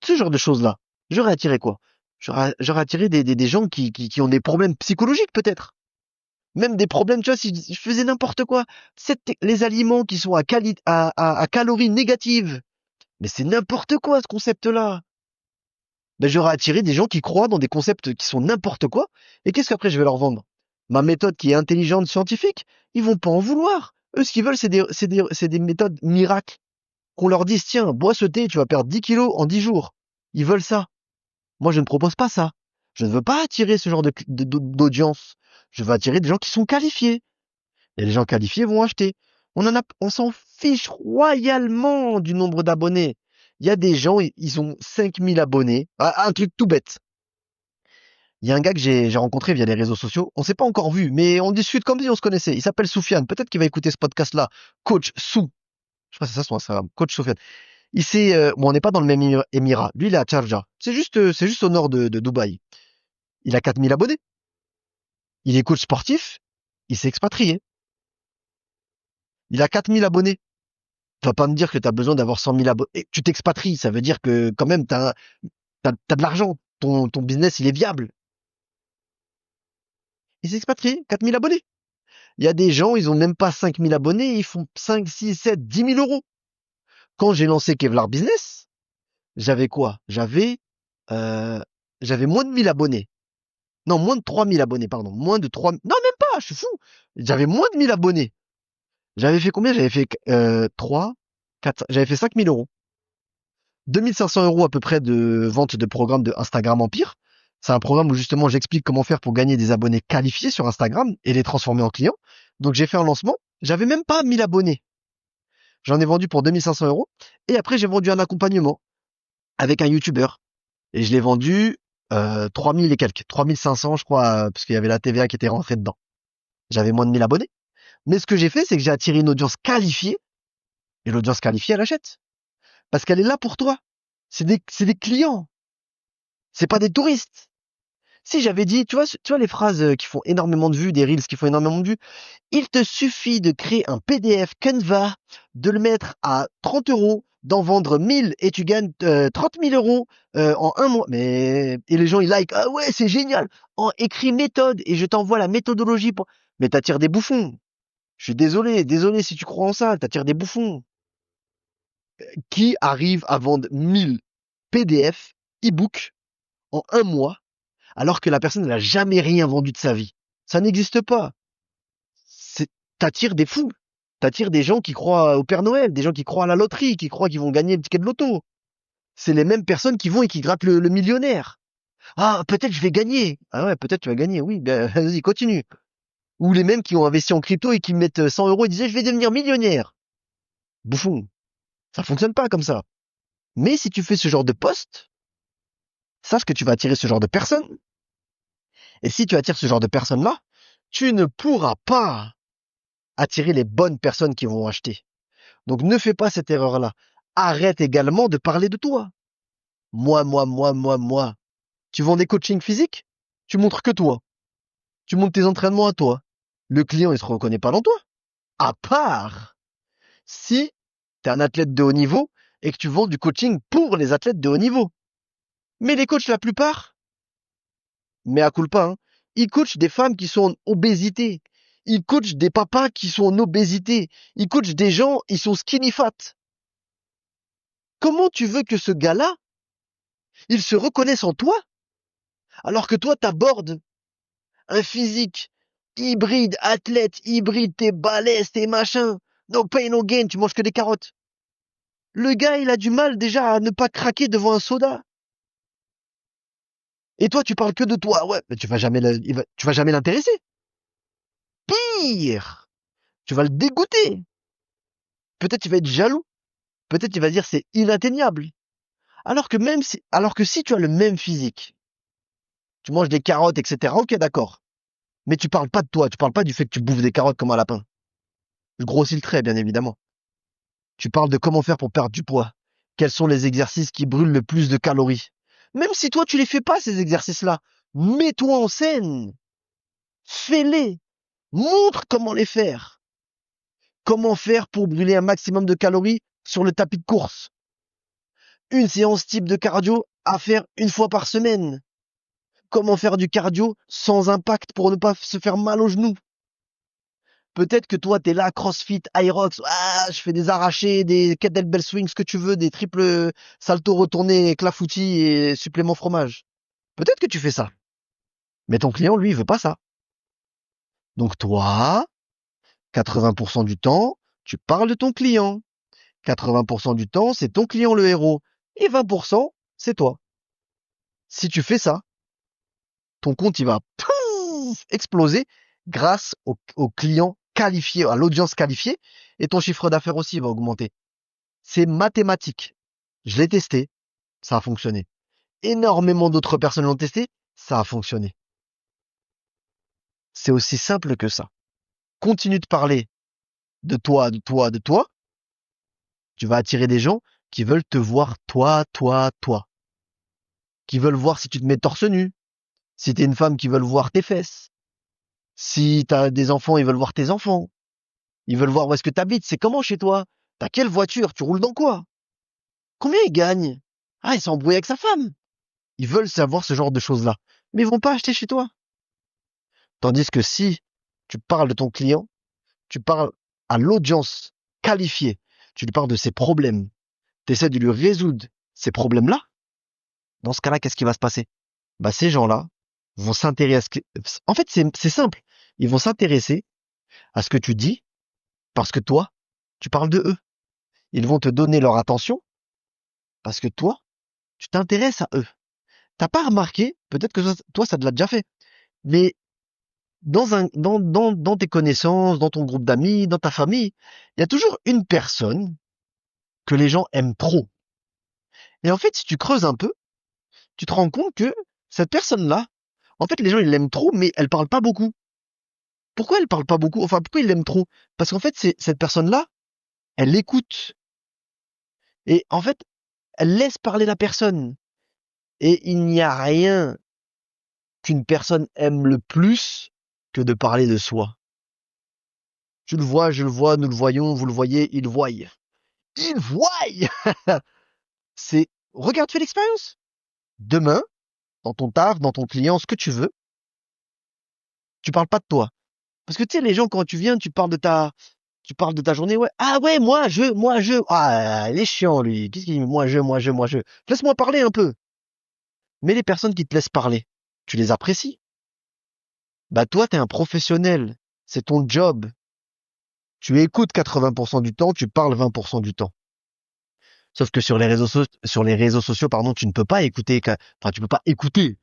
ce genre de choses-là. J'aurais attiré quoi? J'aurais attiré des gens qui ont des problèmes psychologiques peut-être. Même des problèmes, tu vois, si je faisais n'importe quoi. Les aliments qui sont à calories négatives. Mais c'est n'importe quoi ce concept-là. Ben, j'aurais attiré des gens qui croient dans des concepts qui sont n'importe quoi. Et qu'est-ce qu'après je vais leur vendre? Ma méthode qui est intelligente, scientifique, ils vont pas en vouloir. Eux, ce qu'ils veulent, c'est des méthodes miracles. Qu'on leur dise, tiens, bois ce thé, tu vas perdre 10 kilos en 10 jours. Ils veulent ça. Moi, je ne propose pas ça. Je ne veux pas attirer ce genre d'audience. Je veux attirer des gens qui sont qualifiés. Et les gens qualifiés vont acheter. On s'en fiche royalement du nombre d'abonnés. Il y a des gens, ils ont 5000 abonnés. Ah, un truc tout bête. Il y a un gars que j'ai rencontré via les réseaux sociaux. On s'est pas encore vu, mais on discute comme si on se connaissait. Il s'appelle Soufiane. Peut-être qu'il va écouter ce podcast-là. Coach Sou. Je crois que c'est ça son Instagram. Coach Soufiane. Bon, on n'est pas dans le même émirat. Lui, il est à Sharjah. C'est juste au nord de Dubaï. Il a 4000 abonnés. Il est coach sportif. Il s'est expatrié. Il a 4000 abonnés. Tu vas pas me dire que tu as besoin d'avoir 100 000 abonnés. Tu t'expatries, ça veut dire que quand même, t'as de l'argent. Ton business, il est viable. Il s'est expatrié, 4000 abonnés. Il y a des gens, ils ont même pas 5000 abonnés, ils font 5, 6, 7, 10 000 euros. Quand j'ai lancé Kevlar Business, j'avais quoi? Euh, j'avais moins de 1000 abonnés. Non, moins de 3000 abonnés, pardon. Moins de 3 non, même pas, je suis fou. J'avais moins de 1000 abonnés. J'avais fait combien? J'avais fait 3, 4, j'avais fait 5000 euros. 2500 euros à peu près de vente de programme de Instagram Empire. C'est un programme où justement j'explique comment faire pour gagner des abonnés qualifiés sur Instagram et les transformer en clients. Donc j'ai fait un lancement. J'avais même pas 1000 abonnés. J'en ai vendu pour 2500 euros. Et après j'ai vendu un accompagnement avec un YouTuber. Et je l'ai vendu 3000 et quelques. 3500 je crois, parce qu'il y avait la TVA qui était rentrée dedans. J'avais moins de 1000 abonnés. Mais ce que j'ai fait, c'est que j'ai attiré une audience qualifiée. Et l'audience qualifiée, elle achète. Parce qu'elle est là pour toi. C'est des clients. C'est pas des touristes. Si j'avais dit, tu vois les phrases qui font énormément de vues, des reels qui font énormément de vues, il te suffit de créer un PDF Canva, de le mettre à 30 euros, d'en vendre 1000 et tu gagnes 30 000 euros en un mois. Mais et les gens ils like, ah ouais c'est génial. En écrit méthode et je t'envoie la méthodologie pour. Mais t'attires des bouffons. Je suis désolé si tu crois en ça, t'attires des bouffons. Qui arrive à vendre 1000 PDF, e-book en un mois alors que la personne n'a jamais rien vendu de sa vie. Ça n'existe pas. T'attires des fous. T'attires des gens qui croient au Père Noël, des gens qui croient à la loterie, qui croient qu'ils vont gagner le ticket de loto. C'est les mêmes personnes qui vont et qui grattent le millionnaire. Ah, peut-être je vais gagner. Ah ouais, peut-être tu vas gagner. Oui, ben vas-y, continue. Ou les mêmes qui ont investi en crypto et qui mettent 100 euros et disaient je vais devenir millionnaire. Bouffon. Ça fonctionne pas comme ça. Mais si tu fais ce genre de poste, sache que tu vas attirer ce genre de personnes. Et si tu attires ce genre de personnes-là, tu ne pourras pas attirer les bonnes personnes qui vont acheter. Donc ne fais pas cette erreur-là. Arrête également de parler de toi. Moi. Tu vends des coachings physiques? Tu montres que toi. Tu montres tes entraînements à toi. Le client, il se reconnaît pas dans toi. À part si tu es un athlète de haut niveau et que tu vends du coaching pour les athlètes de haut niveau. Mais les coachs, la plupart, mais à culpa, hein, ils coachent des femmes qui sont en obésité. Il coach des papas qui sont en obésité. Il coach des gens, ils sont skinny fat. Comment tu veux que ce gars-là, il se reconnaisse en toi, alors que toi, t'abordes un physique hybride, athlète, hybride, t'es balèze, t'es machin. No pain, no gain, tu manges que des carottes. Le gars, il a du mal déjà à ne pas craquer devant un soda. Et toi, tu parles que de toi. Ouais, mais tu vas jamais tu vas jamais l'intéresser. Pire! Tu vas le dégoûter. Peut-être il va être jaloux. Peut-être il va dire c'est inatteignable. Alors que si tu as le même physique, tu manges des carottes, etc. Ok, d'accord. Mais tu parles pas de toi. Tu parles pas du fait que tu bouffes des carottes comme un lapin. Je grossis le trait, bien évidemment. Tu parles de comment faire pour perdre du poids. Quels sont les exercices qui brûlent le plus de calories? Même si toi, tu les fais pas, ces exercices-là. Mets-toi en scène. Fais-les. Montre comment les faire. Comment faire pour brûler un maximum de calories sur le tapis de course? Une séance type de cardio à faire une fois par semaine. Comment faire du cardio sans impact pour ne pas se faire mal aux genoux? Peut-être que toi, t'es là, CrossFit, Aerox, ah, je fais des arrachés, des kettlebell swings, ce que tu veux, des triples saltos retournés, clafoutis et supplément fromage. Peut-être que tu fais ça. Mais ton client, lui, il veut pas ça. Donc toi, 80% du temps, tu parles de ton client. 80% du temps, c'est ton client le héros. Et 20%, c'est toi. Si tu fais ça, ton compte, il va pouf, exploser grâce aux clients qualifiés, à l'audience qualifiée, et ton chiffre d'affaires aussi va augmenter. C'est mathématique. Je l'ai testé, ça a fonctionné. Énormément d'autres personnes l'ont testé, ça a fonctionné. C'est aussi simple que ça. Continue de parler de toi, de toi, de toi. Tu vas attirer des gens qui veulent te voir toi, toi, toi. Qui veulent voir si tu te mets torse nu. Si t'es une femme, qui veulent voir tes fesses. Si t'as des enfants, ils veulent voir tes enfants. Ils veulent voir où est-ce que t'habites. C'est comment chez toi? T'as quelle voiture? Tu roules dans quoi? Combien il gagne? Ah, il s'est embrouillé avec sa femme. Ils veulent savoir ce genre de choses-là. Mais ils vont pas acheter chez toi. Tandis que si tu parles de ton client, tu parles à l'audience qualifiée, tu lui parles de ses problèmes, tu essaies de lui résoudre ces problèmes-là, dans ce cas-là, qu'est-ce qui va se passer? Bah, ces gens-là vont s'intéresser en fait, c'est simple. Ils vont s'intéresser à ce que tu dis parce que toi, tu parles de eux. Ils vont te donner leur attention parce que toi, tu t'intéresses à eux. T'as pas remarqué, peut-être que toi, ça te l'a déjà fait, mais dans tes connaissances, dans ton groupe d'amis, dans ta famille, il y a toujours une personne que les gens aiment trop. Et en fait, si tu creuses un peu, tu te rends compte que cette personne-là, en fait, les gens, ils l'aiment trop, mais elle parle pas beaucoup. Pourquoi elle parle pas beaucoup? Enfin, pourquoi ils l'aiment trop? Parce qu'en fait, c'est cette personne-là, elle écoute. Et en fait, elle laisse parler la personne. Et il n'y a rien qu'une personne aime le plus que de parler de soi. Tu le vois, je le vois, nous le voyons, vous le voyez, il voit. Il voit! Regarde, fais l'expérience. Demain, dans ton taf, dans ton client, ce que tu veux, tu parles pas de toi. Parce que tu sais, les gens, quand tu viens, tu parles de ta journée, ouais. Ah ouais, Ah, il est chiant, lui. Qu'est-ce qu'il dit? Moi, je. Laisse-moi parler un peu. Mais les personnes qui te laissent parler, tu les apprécies. Bah, toi, t'es un professionnel. C'est ton job. Tu écoutes 80% du temps, tu parles 20% du temps. Sauf que sur les réseaux sociaux, pardon, tu ne peux pas écouter, enfin, tu peux pas écouter.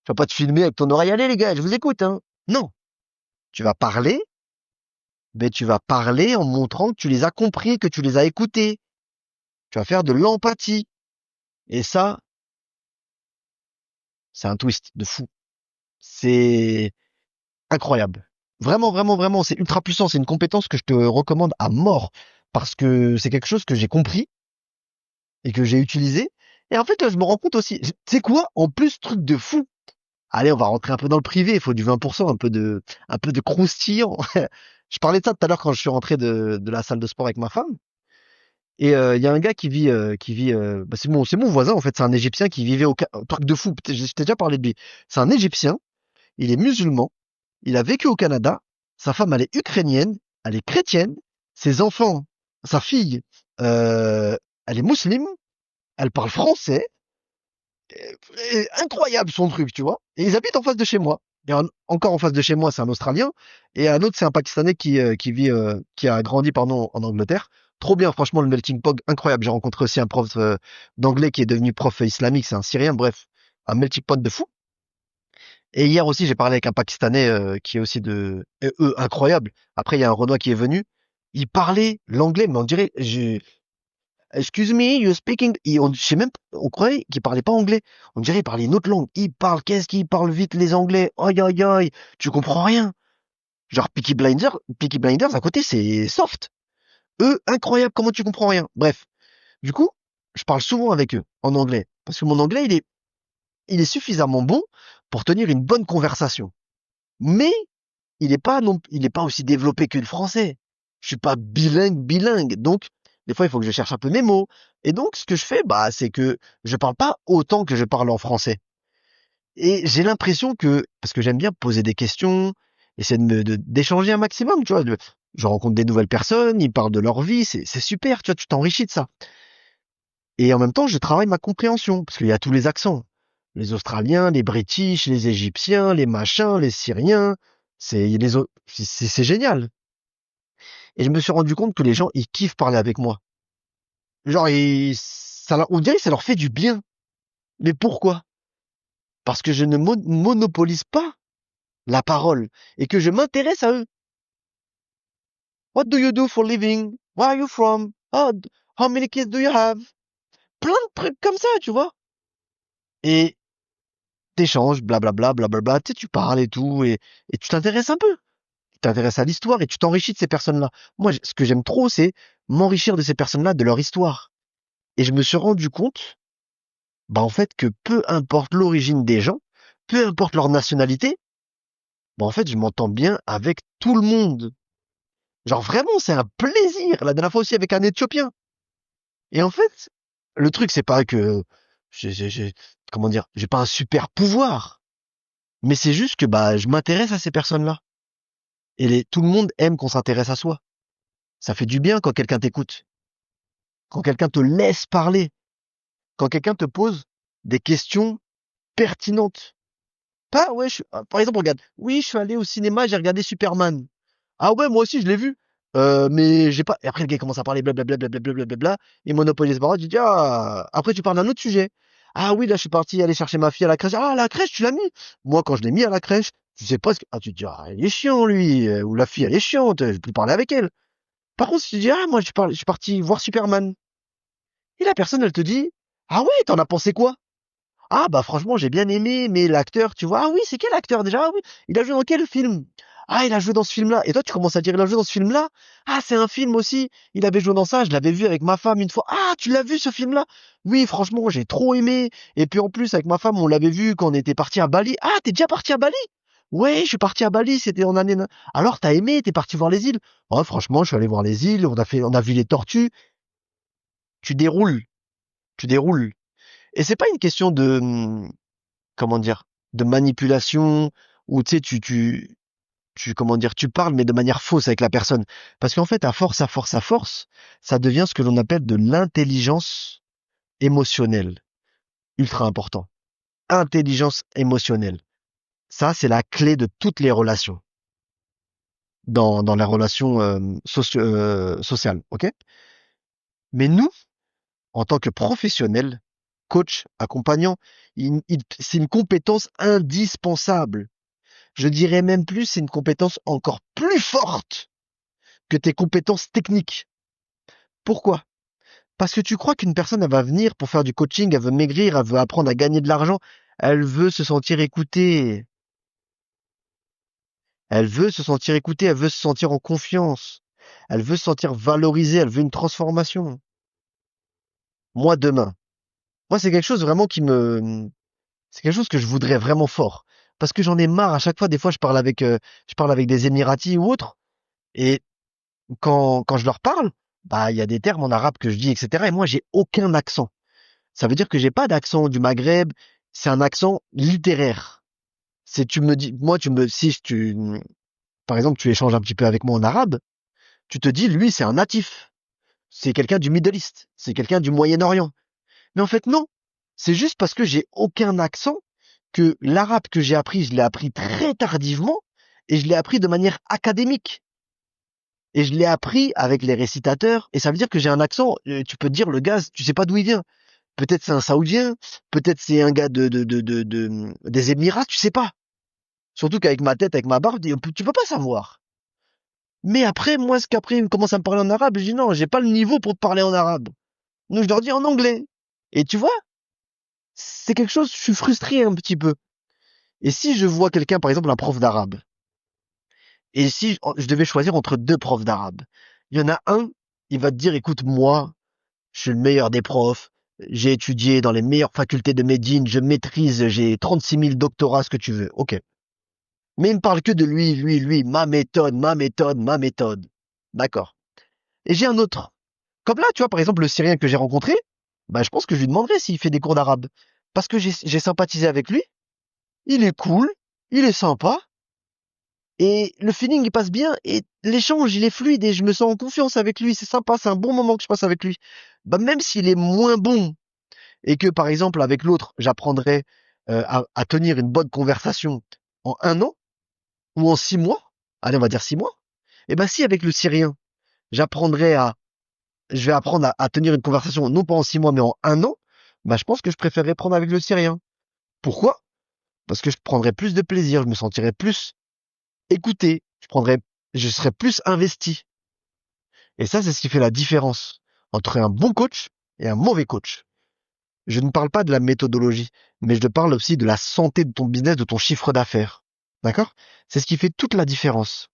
Tu vas pas te filmer avec ton oreille. Allez, les gars, je vous écoute, hein. Non. Tu vas parler, mais tu vas parler en montrant que tu les as compris, que tu les as écoutés. Tu vas faire de l'empathie. Et ça, c'est un twist de fou. C'est incroyable. Vraiment, vraiment, vraiment, c'est ultra puissant. C'est une compétence que je te recommande à mort parce que c'est quelque chose que j'ai compris et que j'ai utilisé. Et en fait, là, je me rends compte aussi, tu sais quoi? En plus, truc de fou. Allez, on va rentrer un peu dans le privé. Il faut du 20%, un peu de croustillant. Je parlais de ça tout à l'heure quand je suis rentré de la salle de sport avec ma femme. Et il y a un gars bah, c'est mon voisin en fait, c'est un Égyptien qui vivait truc de fou. Je t'ai déjà parlé de lui. C'est un Égyptien, il est musulman, il a vécu au Canada Sa femme, elle est ukrainienne, elle est chrétienne, ses enfants, sa fille, euh, elle est musulmane, elle parle français, incroyable son truc, tu vois. Et ils habitent en face de chez moi. Encore en face de chez moi, c'est un Australien. Et un autre, c'est un Pakistanais qui vit, qui a grandi, pardon, en Angleterre. Trop bien, franchement, le melting pot, incroyable. J'ai rencontré aussi un prof d'anglais qui est devenu prof islamique, c'est un Syrien, bref, un melting pot de fou. Et hier aussi, j'ai parlé avec un Pakistanais qui est aussi de eux, incroyable. Après, il y a un Renois qui est venu. Il parlait l'anglais, mais on dirait, Excuse me, you speaking. Je sais même, on croyait qu'il parlait pas anglais. On dirait qu'il parlait une autre langue. Il parle, qu'est-ce qu'il parle vite les anglais. Aïe, aïe, aïe. Tu comprends rien. Genre Peaky Blinders à côté, c'est soft. Eux, incroyable, comment tu comprends rien. Bref. Du coup, je parle souvent avec eux en anglais. Parce que mon anglais, il est suffisamment bon pour tenir une bonne conversation. Mais, il est pas aussi développé que le français. Je suis pas bilingue. Donc, des fois, il faut que je cherche un peu mes mots. Et donc, ce que je fais, bah, c'est que je parle pas autant que je parle en français. Et j'ai l'impression que, parce que j'aime bien poser des questions, essayer d'échanger un maximum, tu vois. Je rencontre des nouvelles personnes, ils parlent de leur vie, c'est super, tu vois, tu t'enrichis de ça. Et en même temps, je travaille ma compréhension, parce qu'il y a tous les accents. Les Australiens, les British, les Égyptiens, les machins, les Syriens. C'est génial. Et je me suis rendu compte que les gens, ils kiffent parler avec moi. Genre, on dirait que ça leur fait du bien. Mais pourquoi? Parce que je ne monopolise pas la parole et que je m'intéresse à eux. What do you do for living? Where are you from? How many kids do you have? Plein de trucs comme ça, tu vois. Et t'échanges, blablabla, blablabla, tu sais, tu parles et tout, et tu t'intéresses un peu. Tu t'intéresses à l'histoire et tu t'enrichis de ces personnes-là. Moi, ce que j'aime trop, c'est m'enrichir de ces personnes-là, de leur histoire. Et je me suis rendu compte bah en fait que peu importe l'origine des gens, peu importe leur nationalité, bah en fait je m'entends bien avec tout le monde. Genre vraiment c'est un plaisir. La dernière fois aussi avec un Éthiopien. Et en fait le truc c'est pas que comment dire, j'ai pas un super pouvoir, mais c'est juste que bah je m'intéresse à ces personnes-là. Et tout le monde aime qu'on s'intéresse à soi. Ça fait du bien quand quelqu'un t'écoute, quand quelqu'un te laisse parler, quand quelqu'un te pose des questions pertinentes. Pas, ouais, par exemple, regarde. Oui, je suis allé au cinéma, j'ai regardé Superman. Ah ouais, moi aussi, je l'ai vu. Mais j'ai pas. Et après, le gars commence à parler blablabla, blablabla, il monopolise la parole. Tu dis, ah, après, tu parles d'un autre sujet. Ah oui, là, je suis parti aller chercher ma fille à la crèche. Ah, à la crèche, tu l'as mis. Moi, quand je l'ai mis à la crèche, tu sais pas ce que. Ah, tu te dis, ah, il est chiant, lui. Ou la fille, elle est chiante. Je vais plus parler avec elle. Par contre, si tu dis, ah, moi, je suis parti voir Superman. Et la personne, elle te dit, ah ouais, t'en as pensé quoi? Ah bah franchement j'ai bien aimé, mais l'acteur, tu vois, ah oui, c'est quel acteur déjà? Ah oui, il a joué dans quel film? Ah, il a joué dans ce film-là. Et toi, tu commences à dire, il a joué dans ce film-là? Ah, c'est un film aussi. Il avait joué dans ça, je l'avais vu avec ma femme une fois. Ah, tu l'as vu ce film-là? Oui, franchement, j'ai trop aimé. Et puis en plus, avec ma femme, on l'avait vu quand on était parti à Bali. Ah, t'es déjà parti à Bali? Ouais, je suis parti à Bali, c'était en année. Alors, t'as aimé, t'es parti voir les îles? Oh, franchement, je suis allé voir les îles, on a vu les tortues. Tu déroules, tu déroules. Et c'est pas une question de, comment dire, de manipulation, ou tu sais, comment dire, tu parles, mais de manière fausse avec la personne. Parce qu'en fait, à force, ça devient ce que l'on appelle de l'intelligence émotionnelle. Ultra important. Intelligence émotionnelle. Ça, c'est la clé de toutes les relations. Dans la relation sociale, ok? Mais nous, en tant que professionnels, coach, accompagnant, c'est une compétence indispensable. Je dirais même plus, c'est une compétence encore plus forte que tes compétences techniques. Pourquoi? Parce que tu crois qu'une personne, elle va venir pour faire du coaching, elle veut maigrir, elle veut apprendre à gagner de l'argent, elle veut se sentir écoutée, elle veut se sentir écoutée, elle veut se sentir en confiance, elle veut se sentir valorisée, elle veut une transformation. Moi, demain. Moi, c'est quelque chose vraiment c'est quelque chose que je voudrais vraiment fort. Parce que j'en ai marre à chaque fois, des fois, je parle avec des Émiratis ou autres, et quand je leur parle, bah, il y a des termes en arabe que je dis, etc. Et moi, j'ai aucun accent. Ça veut dire que j'ai pas d'accent du Maghreb. C'est un accent littéraire. C'est, tu me dis, moi, tu me, si tu, par exemple, tu échanges un petit peu avec moi en arabe, tu te dis, lui, c'est un natif. C'est quelqu'un du Middle East. C'est quelqu'un du Moyen-Orient. Mais en fait, non. C'est juste parce que j'ai aucun accent que l'arabe que j'ai appris, je l'ai appris très tardivement et je l'ai appris de manière académique. Et je l'ai appris avec les récitateurs et ça veut dire que j'ai un accent, tu peux te dire le gaz, tu sais pas d'où il vient. Peut-être c'est un Saoudien, peut-être c'est un gars des Émirats, tu sais pas. Surtout qu'avec ma tête, avec ma barbe, tu peux pas savoir. Mais après, moi, ce qu'après, ils commencent à me parler en arabe, je dis non, j'ai pas le niveau pour te parler en arabe. Donc je leur dis en anglais. Et tu vois, c'est quelque chose, je suis frustré un petit peu. Et si je vois quelqu'un, par exemple, un prof d'arabe, et si je devais choisir entre deux profs d'arabe, il y en a un, il va te dire, écoute, moi, je suis le meilleur des profs, j'ai étudié dans les meilleures facultés de Médine, je maîtrise, j'ai 36 000 doctorats, ce que tu veux. Ok. Mais il me parle que de lui, ma méthode, ma méthode, ma méthode. D'accord. Et j'ai un autre. Comme là, tu vois, par exemple, le Syrien que j'ai rencontré, bah, je pense que je lui demanderai s'il fait des cours d'arabe. Parce que j'ai sympathisé avec lui, il est cool, il est sympa, et le feeling il passe bien, et l'échange il est fluide, et je me sens en confiance avec lui, c'est sympa, c'est un bon moment que je passe avec lui. Bah, même s'il est moins bon, et que par exemple avec l'autre, j'apprendrai à tenir une bonne conversation en 1 an, ou en 6 mois, allez on va dire 6 mois, et ben si avec le Syrien, j'apprendrai à, je vais apprendre à tenir une conversation non pas en 6 mois mais en 1 an, bah je pense que je préférerais prendre avec le Syrien. Pourquoi? Parce que je prendrais plus de plaisir, je me sentirais plus écouté, je serais plus investi. Et ça, c'est ce qui fait la différence entre un bon coach et un mauvais coach. Je ne parle pas de la méthodologie, mais je parle aussi de la santé de ton business, de ton chiffre d'affaires. D'accord? C'est ce qui fait toute la différence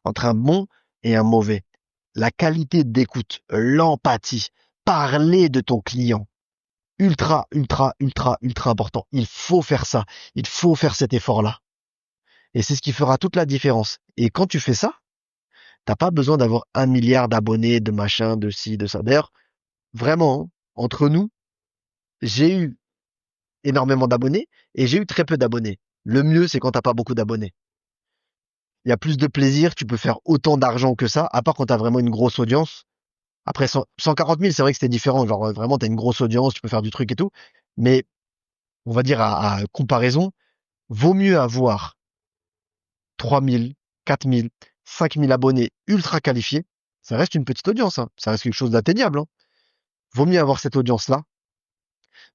entre un bon et un mauvais. La qualité d'écoute, l'empathie, parler de ton client. Ultra, ultra, ultra, ultra important. Il faut faire ça. Il faut faire cet effort-là. Et c'est ce qui fera toute la différence. Et quand tu fais ça, t'as pas besoin d'avoir 1 milliard d'abonnés, de machin, de ci, de ça. D'ailleurs, vraiment, hein, entre nous, j'ai eu énormément d'abonnés et j'ai eu très peu d'abonnés. Le mieux, c'est quand t'as pas beaucoup d'abonnés. Il y a plus de plaisir, tu peux faire autant d'argent que ça, à part quand t'as vraiment une grosse audience. Après 140 000, c'est vrai que c'était différent. Genre, vraiment, t'as une grosse audience, tu peux faire du truc et tout. Mais, on va dire, à comparaison, vaut mieux avoir 3 000, 4 000, 5 000 abonnés ultra qualifiés. Ça reste une petite audience, hein. Ça reste quelque chose d'atteignable, hein. Vaut mieux avoir cette audience-là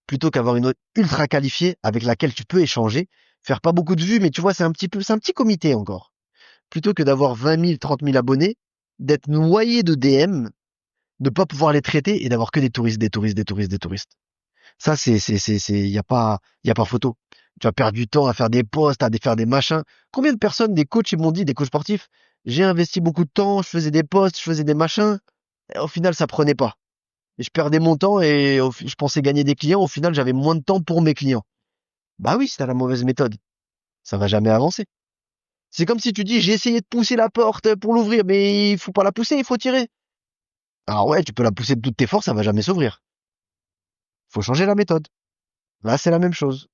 plutôt qu'avoir une autre ultra qualifiée avec laquelle tu peux échanger, faire pas beaucoup de vues, mais tu vois, c'est un petit comité encore. Plutôt que d'avoir 20 000, 30 000 abonnés, d'être noyé de DM, de pas pouvoir les traiter et d'avoir que des touristes, des touristes, des touristes, des touristes. Ça, y a pas photo. Tu vas perdre du temps à faire des posts, faire des machins. Combien de personnes, des coachs, ils m'ont dit, des coachs sportifs, j'ai investi beaucoup de temps, je faisais des posts, je faisais des machins, et au final, ça prenait pas. Et je perdais mon temps et je pensais gagner des clients. Au final, j'avais moins de temps pour mes clients. Bah oui, c'est la mauvaise méthode. Ça va jamais avancer. C'est comme si tu dis, j'ai essayé de pousser la porte pour l'ouvrir, mais il faut pas la pousser, il faut tirer. Alors ouais, tu peux la pousser de toutes tes forces, ça va jamais s'ouvrir. Faut changer la méthode. Là, c'est la même chose.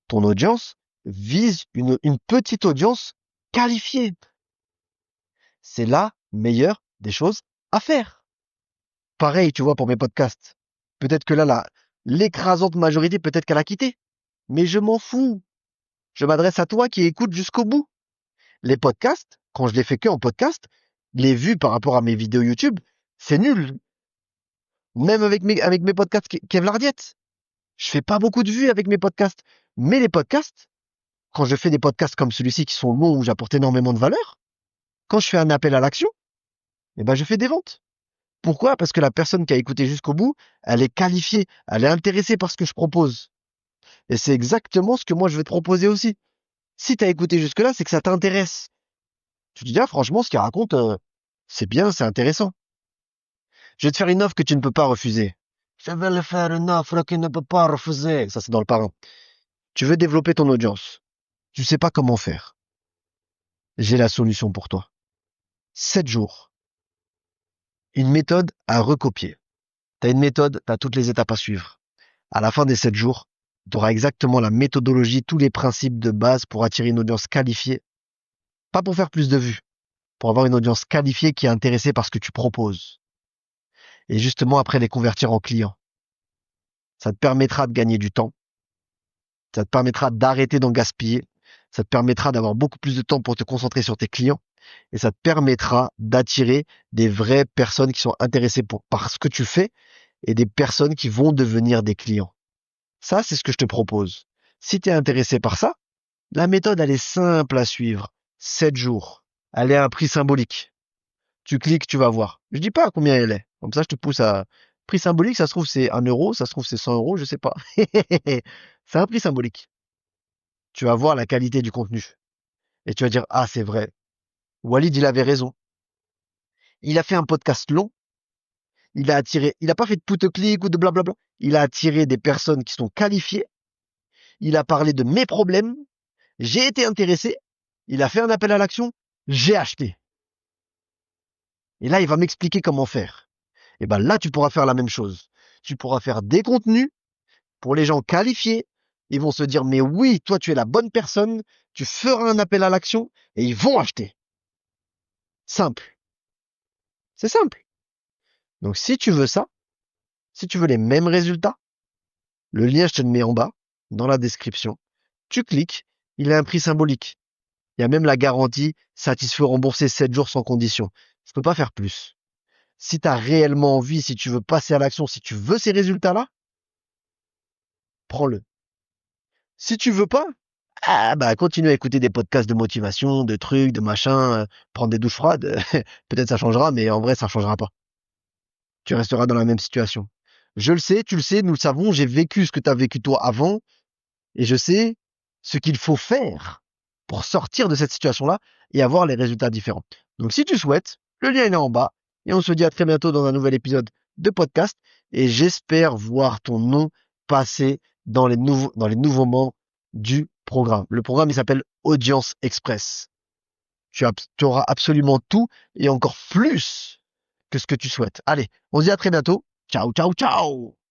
Ton audience vise une petite audience qualifiée. C'est la meilleure des choses à faire. Pareil, tu vois, pour mes podcasts. Peut-être que là, l'écrasante majorité, peut-être qu'elle a quitté. Mais je m'en fous. Je m'adresse à toi qui écoutes jusqu'au bout. Les podcasts, quand je les fais que en podcast, les vues par rapport à mes vidéos YouTube, c'est nul. Même avec mes podcasts Kevlardiette. Je fais pas beaucoup de vues avec mes podcasts. Mais les podcasts, quand je fais des podcasts comme celui-ci qui sont longs où j'apporte énormément de valeur, quand je fais un appel à l'action, eh ben, je fais des ventes. Pourquoi? Parce que la personne qui a écouté jusqu'au bout, elle est qualifiée, elle est intéressée par ce que je propose. Et c'est exactement ce que moi je vais te proposer aussi. Si tu as écouté jusque-là, c'est que ça t'intéresse. Tu te dis, ah, franchement, ce qu'il raconte, c'est bien, c'est intéressant. Je vais te faire une offre que tu ne peux pas refuser. Je vais le faire une offre que tu ne peux pas refuser. Ça, c'est dans le parrain. Tu veux développer ton audience. Tu sais pas comment faire. J'ai la solution pour toi. 7 jours. Une méthode à recopier. T'as une méthode, t'as toutes les étapes à suivre. À la fin des 7 jours, tu auras exactement la méthodologie, tous les principes de base pour attirer une audience qualifiée Pas pour faire plus de vues, pour avoir une audience qualifiée qui est intéressée par ce que tu proposes. Et justement, après, les convertir en clients. Ça te permettra de gagner du temps. Ça te permettra d'arrêter d'en gaspiller. Ça te permettra d'avoir beaucoup plus de temps pour te concentrer sur tes clients. Et ça te permettra d'attirer des vraies personnes qui sont intéressées par ce que tu fais et des personnes qui vont devenir des clients. Ça, c'est ce que je te propose. Si tu es intéressé par ça, la méthode, elle est simple à suivre. 7 jours. Elle est à un prix symbolique. Tu cliques, tu vas voir. Je dis pas à combien elle est. Comme ça, je te pousse à prix symbolique. Ça se trouve, c'est 1 euro. Ça se trouve, c'est 100 euros. Je sais pas. C'est un prix symbolique. Tu vas voir la qualité du contenu. Et tu vas dire, ah, c'est vrai. Walid, il avait raison. Il a fait un podcast long. Il a pas fait de put-click ou de blablabla. Il a attiré des personnes qui sont qualifiées. Il a parlé de mes problèmes. J'ai été intéressé. Il a fait un appel à l'action. J'ai acheté. Et là, il va m'expliquer comment faire. Et ben là, tu pourras faire la même chose. Tu pourras faire des contenus pour les gens qualifiés. Ils vont se dire, mais oui, toi, tu es la bonne personne. Tu feras un appel à l'action et ils vont acheter. Simple. C'est simple. Donc, si tu veux ça, si tu veux les mêmes résultats, le lien, je te le mets en bas, dans la description. Tu cliques. Il a un prix symbolique. Il y a même la garantie satisfait remboursé 7 jours sans condition. Je peux pas faire plus. Si tu as réellement envie, si tu veux passer à l'action, si tu veux ces résultats-là, prends-le. Si tu veux pas, ah bah continue à écouter des podcasts de motivation, de trucs, de machin, prendre des douches froides. Peut-être ça changera, mais en vrai ça changera pas. Tu resteras dans la même situation. Je le sais, tu le sais, nous le savons, j'ai vécu ce que tu as vécu toi avant, et je sais ce qu'il faut faire pour sortir de cette situation-là et avoir les résultats différents. Donc si tu souhaites, le lien il est en bas, et on se dit à très bientôt dans un nouvel épisode de podcast, et j'espère voir ton nom passer dans les nouveaux membres du programme. Le programme, il s'appelle Audience Express. Tu auras absolument tout et encore plus que ce que tu souhaites. Allez, on se dit à très bientôt. Ciao, ciao, ciao!